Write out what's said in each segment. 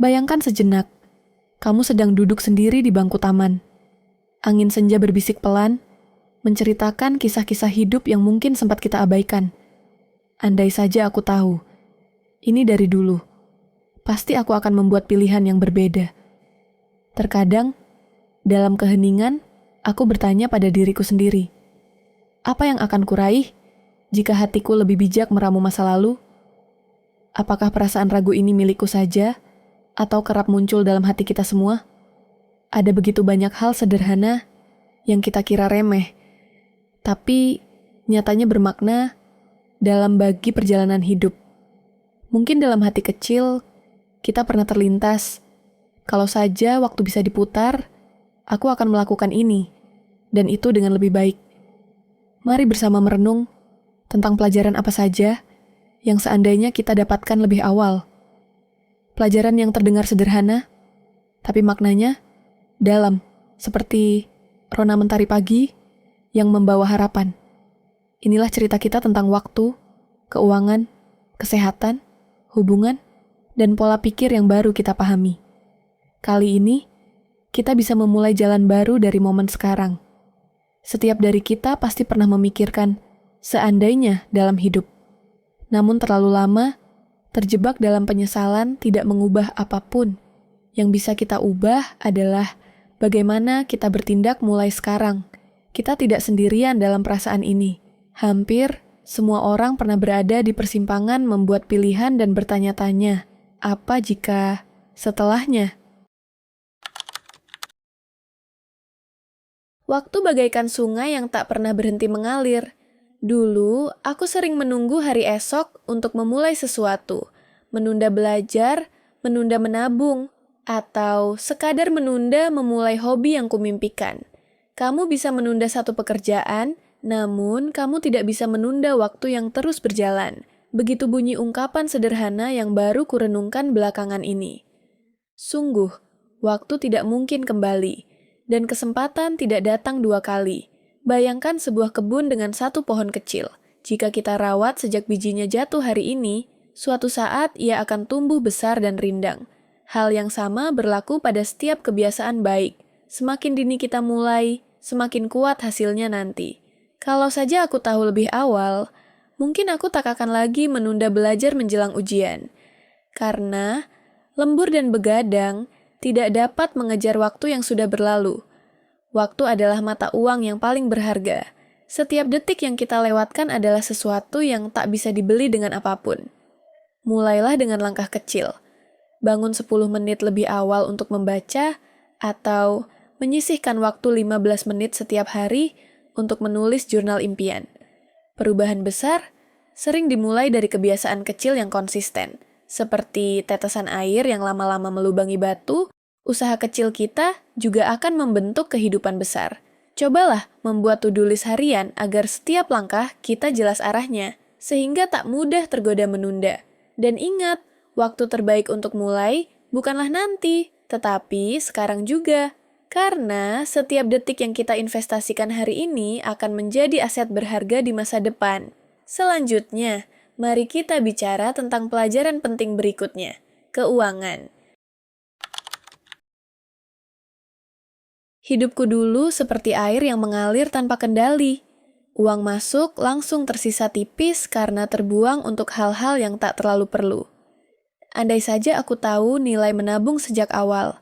Bayangkan sejenak, kamu sedang duduk sendiri di bangku taman. Angin senja berbisik pelan, menceritakan kisah-kisah hidup yang mungkin sempat kita abaikan. Andai saja aku tahu, ini dari dulu, pasti aku akan membuat pilihan yang berbeda. Terkadang, dalam keheningan, aku bertanya pada diriku sendiri, apa yang akan kuraih jika hatiku lebih bijak meramu masa lalu? Apakah perasaan ragu ini milikku saja, atau kerap muncul dalam hati kita semua? Ada begitu banyak hal sederhana yang kita kira remeh, tapi nyatanya bermakna dalam bagi perjalanan hidup. Mungkin dalam hati kecil, kita pernah terlintas, kalau saja waktu bisa diputar, aku akan melakukan ini, dan itu dengan lebih baik. Mari bersama merenung tentang pelajaran apa saja yang seandainya kita dapatkan lebih awal. Pelajaran yang terdengar sederhana, tapi maknanya dalam, seperti rona mentari pagi yang membawa harapan. Inilah cerita kita tentang waktu, keuangan, kesehatan, hubungan, dan pola pikir yang baru kita pahami. Kali ini, kita bisa memulai jalan baru dari momen sekarang. Setiap dari kita pasti pernah memikirkan seandainya dalam hidup. Namun terlalu lama, terjebak dalam penyesalan tidak mengubah apapun. Yang bisa kita ubah adalah bagaimana kita bertindak mulai sekarang. Kita tidak sendirian dalam perasaan ini. Hampir semua orang pernah berada di persimpangan membuat pilihan dan bertanya-tanya, apa jika setelahnya? Waktu bagaikan sungai yang tak pernah berhenti mengalir. Dulu, aku sering menunggu hari esok untuk memulai sesuatu, menunda belajar, menunda menabung, atau sekadar menunda memulai hobi yang kumimpikan. Kamu bisa menunda satu pekerjaan, namun kamu tidak bisa menunda waktu yang terus berjalan. Begitu bunyi ungkapan sederhana yang baru kurenungkan belakangan ini. Sungguh, waktu tidak mungkin kembali, dan kesempatan tidak datang dua kali. Bayangkan sebuah kebun dengan satu pohon kecil. Jika kita rawat sejak bijinya jatuh hari ini, suatu saat ia akan tumbuh besar dan rindang. Hal yang sama berlaku pada setiap kebiasaan baik. Semakin dini kita mulai, semakin kuat hasilnya nanti. Kalau saja aku tahu lebih awal, mungkin aku tak akan lagi menunda belajar menjelang ujian. Karena lembur dan begadang tidak dapat mengejar waktu yang sudah berlalu. Waktu adalah mata uang yang paling berharga. Setiap detik yang kita lewatkan adalah sesuatu yang tak bisa dibeli dengan apapun. Mulailah dengan langkah kecil. Bangun 10 menit lebih awal untuk membaca, atau menyisihkan waktu 15 menit setiap hari untuk menulis jurnal impian. Perubahan besar sering dimulai dari kebiasaan kecil yang konsisten, seperti tetesan air yang lama-lama melubangi batu. Usaha kecil kita juga akan membentuk kehidupan besar. Cobalah membuat to-do list harian agar setiap langkah kita jelas arahnya, sehingga tak mudah tergoda menunda. Dan ingat, waktu terbaik untuk mulai bukanlah nanti, tetapi sekarang juga. Karena setiap detik yang kita investasikan hari ini akan menjadi aset berharga di masa depan. Selanjutnya, mari kita bicara tentang pelajaran penting berikutnya, keuangan. Hidupku dulu seperti air yang mengalir tanpa kendali. Uang masuk langsung tersisa tipis karena terbuang untuk hal-hal yang tak terlalu perlu. Andai saja aku tahu nilai menabung sejak awal,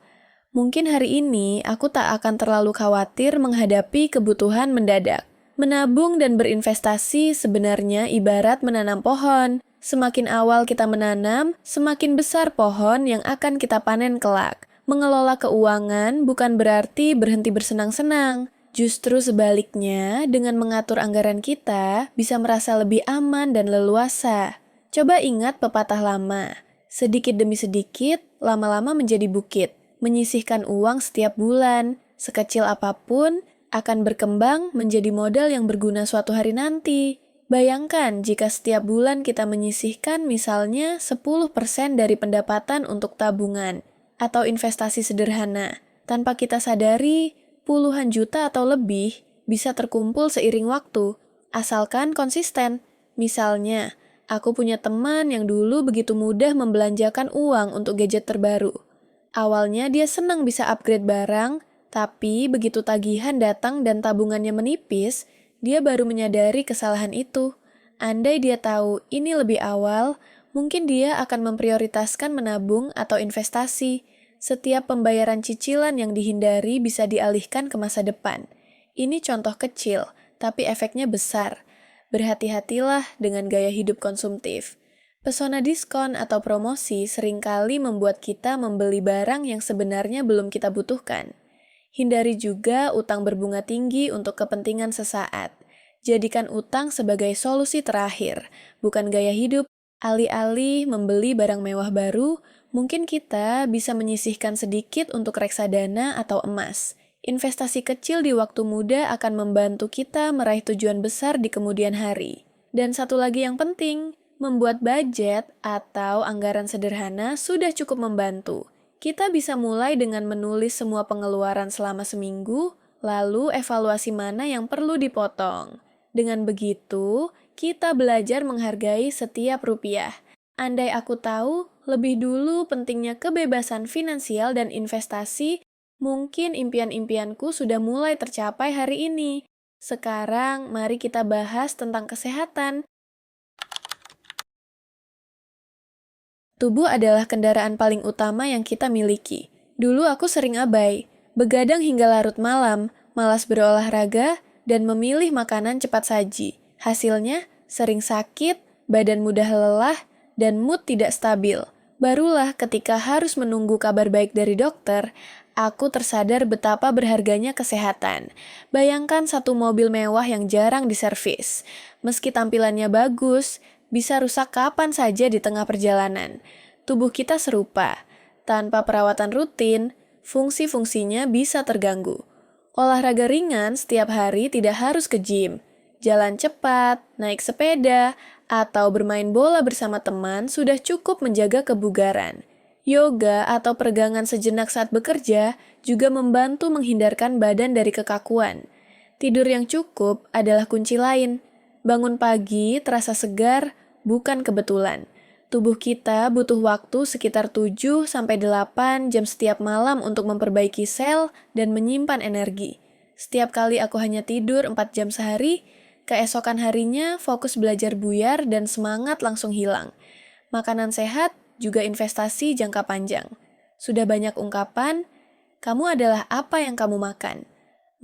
mungkin hari ini aku tak akan terlalu khawatir menghadapi kebutuhan mendadak. Menabung dan berinvestasi sebenarnya ibarat menanam pohon. Semakin awal kita menanam, semakin besar pohon yang akan kita panen kelak. Mengelola keuangan bukan berarti berhenti bersenang-senang. Justru sebaliknya, dengan mengatur anggaran kita, bisa merasa lebih aman dan leluasa. Coba ingat pepatah lama, sedikit demi sedikit, lama-lama menjadi bukit. Menyisihkan uang setiap bulan, sekecil apapun, akan berkembang menjadi modal yang berguna suatu hari nanti. Bayangkan jika setiap bulan kita menyisihkan misalnya 10% dari pendapatan untuk tabungan atau investasi sederhana. Tanpa kita sadari, puluhan juta atau lebih bisa terkumpul seiring waktu, asalkan konsisten. Misalnya, aku punya teman yang dulu begitu mudah membelanjakan uang untuk gadget terbaru. Awalnya dia senang bisa upgrade barang, tapi begitu tagihan datang dan tabungannya menipis, dia baru menyadari kesalahan itu. Andai dia tahu ini lebih awal, mungkin dia akan memprioritaskan menabung atau investasi. Setiap pembayaran cicilan yang dihindari bisa dialihkan ke masa depan. Ini contoh kecil, tapi efeknya besar. Berhati-hatilah dengan gaya hidup konsumtif. Pesona diskon atau promosi seringkali membuat kita membeli barang yang sebenarnya belum kita butuhkan. Hindari juga utang berbunga tinggi untuk kepentingan sesaat. Jadikan utang sebagai solusi terakhir, bukan gaya hidup. Alih-alih membeli barang mewah baru, mungkin kita bisa menyisihkan sedikit untuk reksadana atau emas. Investasi kecil di waktu muda akan membantu kita meraih tujuan besar di kemudian hari. Dan satu lagi yang penting, membuat budget atau anggaran sederhana sudah cukup membantu. Kita bisa mulai dengan menulis semua pengeluaran selama seminggu, lalu evaluasi mana yang perlu dipotong. Dengan begitu, kita belajar menghargai setiap rupiah. Andai aku tahu lebih dulu pentingnya kebebasan finansial dan investasi, mungkin impian-impianku sudah mulai tercapai hari ini. Sekarang, mari kita bahas tentang kesehatan. Tubuh adalah kendaraan paling utama yang kita miliki. Dulu aku sering abai, begadang hingga larut malam, malas berolahraga, dan memilih makanan cepat saji. Hasilnya, sering sakit, badan mudah lelah, dan mood tidak stabil. Barulah ketika harus menunggu kabar baik dari dokter, aku tersadar betapa berharganya kesehatan. Bayangkan satu mobil mewah yang jarang diservis. Meski tampilannya bagus, bisa rusak kapan saja di tengah perjalanan. Tubuh kita serupa. Tanpa perawatan rutin, fungsi-fungsinya bisa terganggu. Olahraga ringan setiap hari tidak harus ke gym. Jalan cepat, naik sepeda, atau bermain bola bersama teman sudah cukup menjaga kebugaran. Yoga atau peregangan sejenak saat bekerja juga membantu menghindarkan badan dari kekakuan. Tidur yang cukup adalah kunci lain. Bangun pagi terasa segar, bukan kebetulan. Tubuh kita butuh waktu sekitar 7-8 jam setiap malam untuk memperbaiki sel dan menyimpan energi. Setiap kali aku hanya tidur 4 jam sehari, keesokan harinya fokus belajar buyar dan semangat langsung hilang. Makanan sehat juga investasi jangka panjang. Sudah banyak ungkapan, kamu adalah apa yang kamu makan.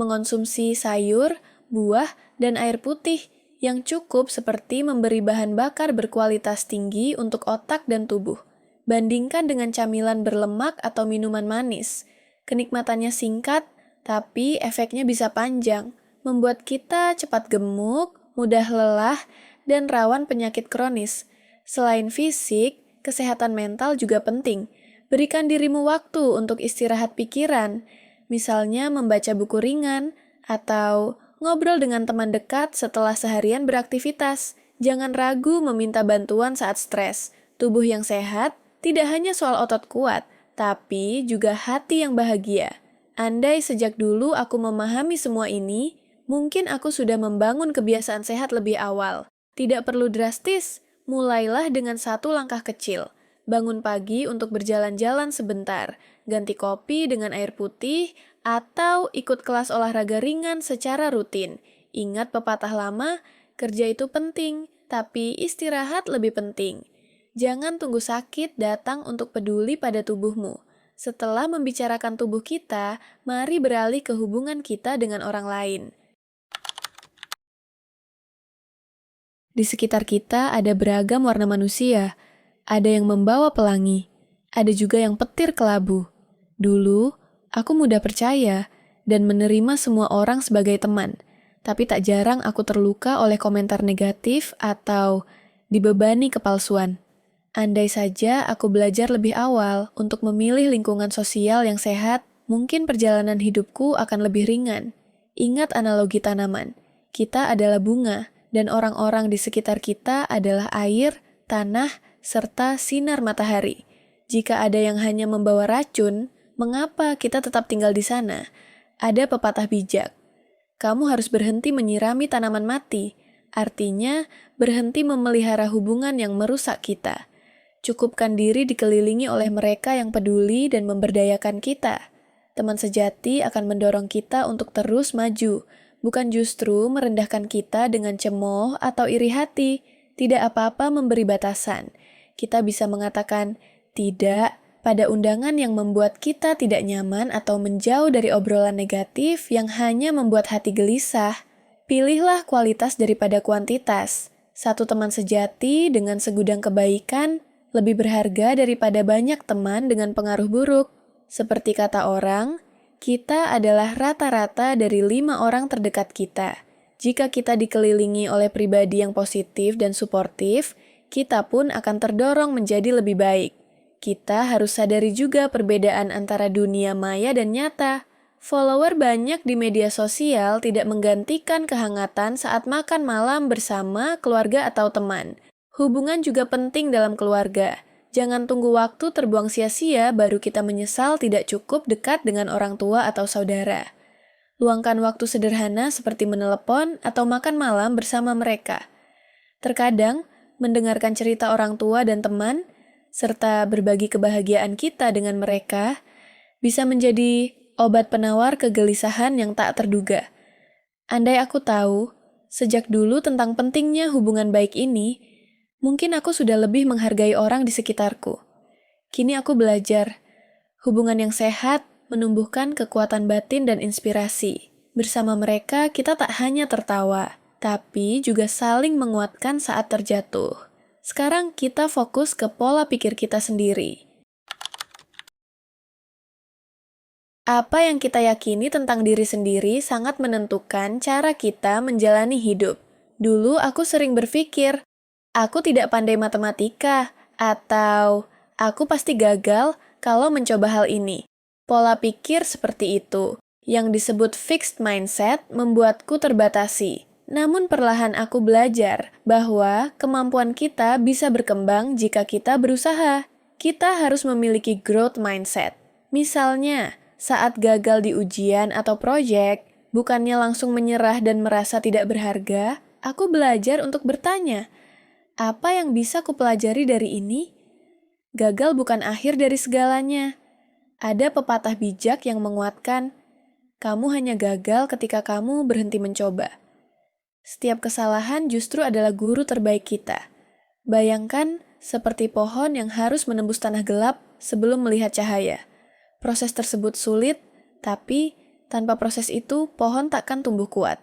Mengonsumsi sayur, buah, dan air putih yang cukup seperti memberi bahan bakar berkualitas tinggi untuk otak dan tubuh. Bandingkan dengan camilan berlemak atau minuman manis. Kenikmatannya singkat, tapi efeknya bisa panjang, membuat kita cepat gemuk, mudah lelah, dan rawan penyakit kronis. Selain fisik, kesehatan mental juga penting. Berikan dirimu waktu untuk istirahat pikiran, misalnya membaca buku ringan, atau ngobrol dengan teman dekat setelah seharian beraktivitas. Jangan ragu meminta bantuan saat stres. Tubuh yang sehat tidak hanya soal otot kuat, tapi juga hati yang bahagia. Andai sejak dulu aku memahami semua ini, mungkin aku sudah membangun kebiasaan sehat lebih awal. Tidak perlu drastis, mulailah dengan satu langkah kecil. Bangun pagi untuk berjalan-jalan sebentar, ganti kopi dengan air putih, atau ikut kelas olahraga ringan secara rutin. Ingat pepatah lama, kerja itu penting, tapi istirahat lebih penting. Jangan tunggu sakit datang untuk peduli pada tubuhmu. Setelah membicarakan tubuh kita, mari beralih ke hubungan kita dengan orang lain. Di sekitar kita ada beragam warna manusia. Ada yang membawa pelangi, ada juga yang petir kelabu. Dulu, aku mudah percaya dan menerima semua orang sebagai teman, tapi tak jarang aku terluka oleh komentar negatif atau dibebani kepalsuan. Andai saja aku belajar lebih awal untuk memilih lingkungan sosial yang sehat, mungkin perjalanan hidupku akan lebih ringan. Ingat analogi tanaman, kita adalah bunga, dan orang-orang di sekitar kita adalah air, tanah, serta sinar matahari. Jika ada yang hanya membawa racun, mengapa kita tetap tinggal di sana? Ada pepatah bijak. Kamu harus berhenti menyirami tanaman mati, artinya berhenti memelihara hubungan yang merusak kita. Cukupkan diri dikelilingi oleh mereka yang peduli dan memberdayakan kita. Teman sejati akan mendorong kita untuk terus maju, bukan justru merendahkan kita dengan cemooh atau iri hati. Tidak apa-apa memberi batasan. Kita bisa mengatakan tidak pada undangan yang membuat kita tidak nyaman atau menjauh dari obrolan negatif yang hanya membuat hati gelisah. Pilihlah kualitas daripada kuantitas. Satu teman sejati dengan segudang kebaikan lebih berharga daripada banyak teman dengan pengaruh buruk. Seperti kata orang, kita adalah rata-rata dari 5 orang terdekat kita. Jika kita dikelilingi oleh pribadi yang positif dan suportif, kita pun akan terdorong menjadi lebih baik. Kita harus sadari juga perbedaan antara dunia maya dan nyata. Follower banyak di media sosial tidak menggantikan kehangatan saat makan malam bersama keluarga atau teman. Hubungan juga penting dalam keluarga. Jangan tunggu waktu terbuang sia-sia baru kita menyesal tidak cukup dekat dengan orang tua atau saudara. Luangkan waktu sederhana seperti menelepon atau makan malam bersama mereka. Terkadang, mendengarkan cerita orang tua dan teman, serta berbagi kebahagiaan kita dengan mereka, bisa menjadi obat penawar kegelisahan yang tak terduga. Andai aku tahu, sejak dulu tentang pentingnya hubungan baik ini, mungkin aku sudah lebih menghargai orang di sekitarku. Kini aku belajar, hubungan yang sehat menumbuhkan kekuatan batin dan inspirasi. Bersama mereka kita tak hanya tertawa, tapi juga saling menguatkan saat terjatuh. Sekarang kita fokus ke pola pikir kita sendiri. Apa yang kita yakini tentang diri sendiri sangat menentukan cara kita menjalani hidup. Dulu aku sering berpikir, aku tidak pandai matematika, atau aku pasti gagal kalau mencoba hal ini. Pola pikir seperti itu, yang disebut fixed mindset, membuatku terbatasi. Namun perlahan aku belajar bahwa kemampuan kita bisa berkembang jika kita berusaha. Kita harus memiliki growth mindset. Misalnya, saat gagal di ujian atau proyek, bukannya langsung menyerah dan merasa tidak berharga, aku belajar untuk bertanya, apa yang bisa kupelajari dari ini? Gagal bukan akhir dari segalanya. Ada pepatah bijak yang menguatkan, kamu hanya gagal ketika kamu berhenti mencoba. Setiap kesalahan justru adalah guru terbaik kita. Bayangkan seperti pohon yang harus menembus tanah gelap sebelum melihat cahaya. Proses tersebut sulit, tapi tanpa proses itu pohon takkan tumbuh kuat.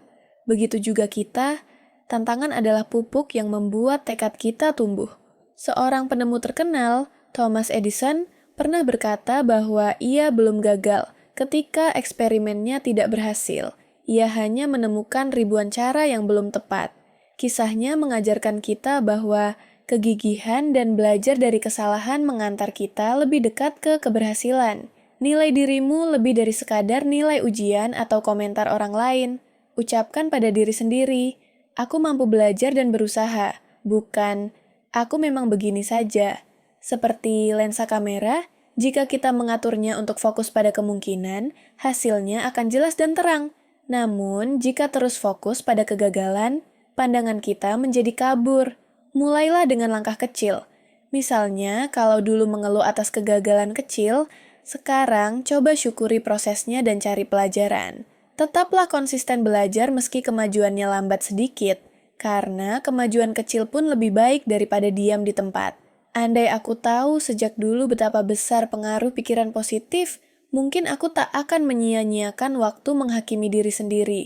Begitu juga kita, tantangan adalah pupuk yang membuat tekad kita tumbuh. Seorang penemu terkenal, Thomas Edison, pernah berkata bahwa ia belum gagal ketika eksperimennya tidak berhasil. Ia hanya menemukan ribuan cara yang belum tepat. Kisahnya mengajarkan kita bahwa kegigihan dan belajar dari kesalahan mengantar kita lebih dekat ke keberhasilan. Nilai dirimu lebih dari sekadar nilai ujian atau komentar orang lain. Ucapkan pada diri sendiri, aku mampu belajar dan berusaha, bukan aku memang begini saja. Seperti lensa kamera, jika kita mengaturnya untuk fokus pada kemungkinan, hasilnya akan jelas dan terang. Namun, jika terus fokus pada kegagalan, pandangan kita menjadi kabur. Mulailah dengan langkah kecil. Misalnya, kalau dulu mengeluh atas kegagalan kecil, sekarang coba syukuri prosesnya dan cari pelajaran. Tetaplah konsisten belajar meski kemajuannya lambat sedikit, karena kemajuan kecil pun lebih baik daripada diam di tempat. Andai aku tahu sejak dulu betapa besar pengaruh pikiran positif, mungkin aku tak akan menyia-nyiakan waktu menghakimi diri sendiri.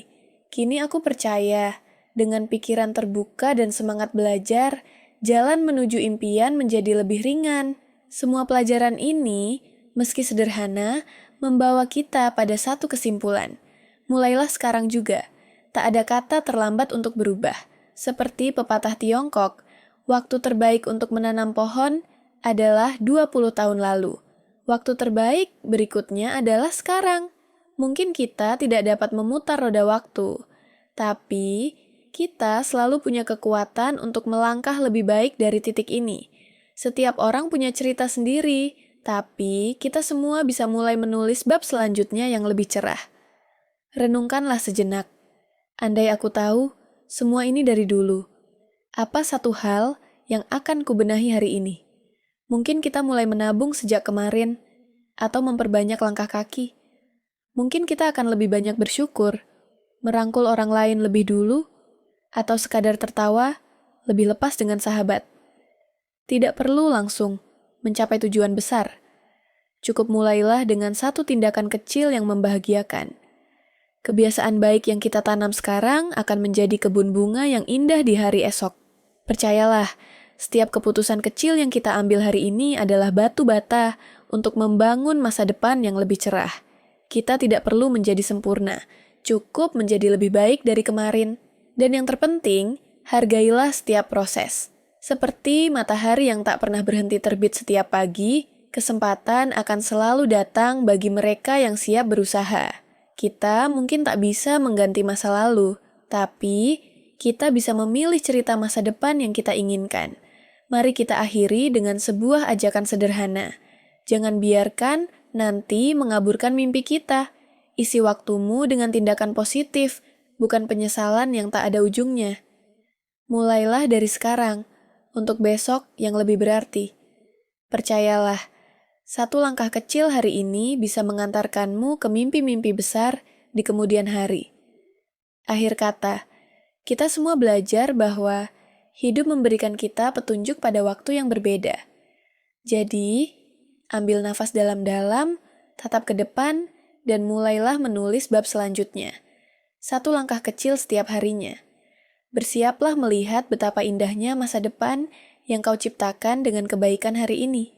Kini aku percaya, dengan pikiran terbuka dan semangat belajar, jalan menuju impian menjadi lebih ringan. Semua pelajaran ini, meski sederhana, membawa kita pada satu kesimpulan. Mulailah sekarang juga. Tak ada kata terlambat untuk berubah. Seperti pepatah Tiongkok, waktu terbaik untuk menanam pohon adalah 20 tahun lalu. Waktu terbaik berikutnya adalah sekarang. Mungkin kita tidak dapat memutar roda waktu, tapi kita selalu punya kekuatan untuk melangkah lebih baik dari titik ini. Setiap orang punya cerita sendiri, tapi kita semua bisa mulai menulis bab selanjutnya yang lebih cerah. Renungkanlah sejenak. Andai aku tahu, semua ini dari dulu. Apa satu hal yang akan kubenahi hari ini? Mungkin kita mulai menabung sejak kemarin, atau memperbanyak langkah kaki. Mungkin kita akan lebih banyak bersyukur, merangkul orang lain lebih dulu, atau sekadar tertawa, lebih lepas dengan sahabat. Tidak perlu langsung mencapai tujuan besar. Cukup mulailah dengan satu tindakan kecil yang membahagiakan. Kebiasaan baik yang kita tanam sekarang akan menjadi kebun bunga yang indah di hari esok. Percayalah, setiap keputusan kecil yang kita ambil hari ini adalah batu bata untuk membangun masa depan yang lebih cerah. Kita tidak perlu menjadi sempurna, cukup menjadi lebih baik dari kemarin. Dan yang terpenting, hargailah setiap proses. Seperti matahari yang tak pernah berhenti terbit setiap pagi, kesempatan akan selalu datang bagi mereka yang siap berusaha. Kita mungkin tak bisa mengganti masa lalu, tapi kita bisa memilih cerita masa depan yang kita inginkan. Mari kita akhiri dengan sebuah ajakan sederhana. Jangan biarkan nanti mengaburkan mimpi kita. Isi waktumu dengan tindakan positif, bukan penyesalan yang tak ada ujungnya. Mulailah dari sekarang, untuk besok yang lebih berarti. Percayalah, satu langkah kecil hari ini bisa mengantarkanmu ke mimpi-mimpi besar di kemudian hari. Akhir kata, kita semua belajar bahwa hidup memberikan kita petunjuk pada waktu yang berbeda. Jadi, ambil nafas dalam-dalam, tatap ke depan, dan mulailah menulis bab selanjutnya. Satu langkah kecil setiap harinya. Bersiaplah melihat betapa indahnya masa depan yang kau ciptakan dengan kebaikan hari ini.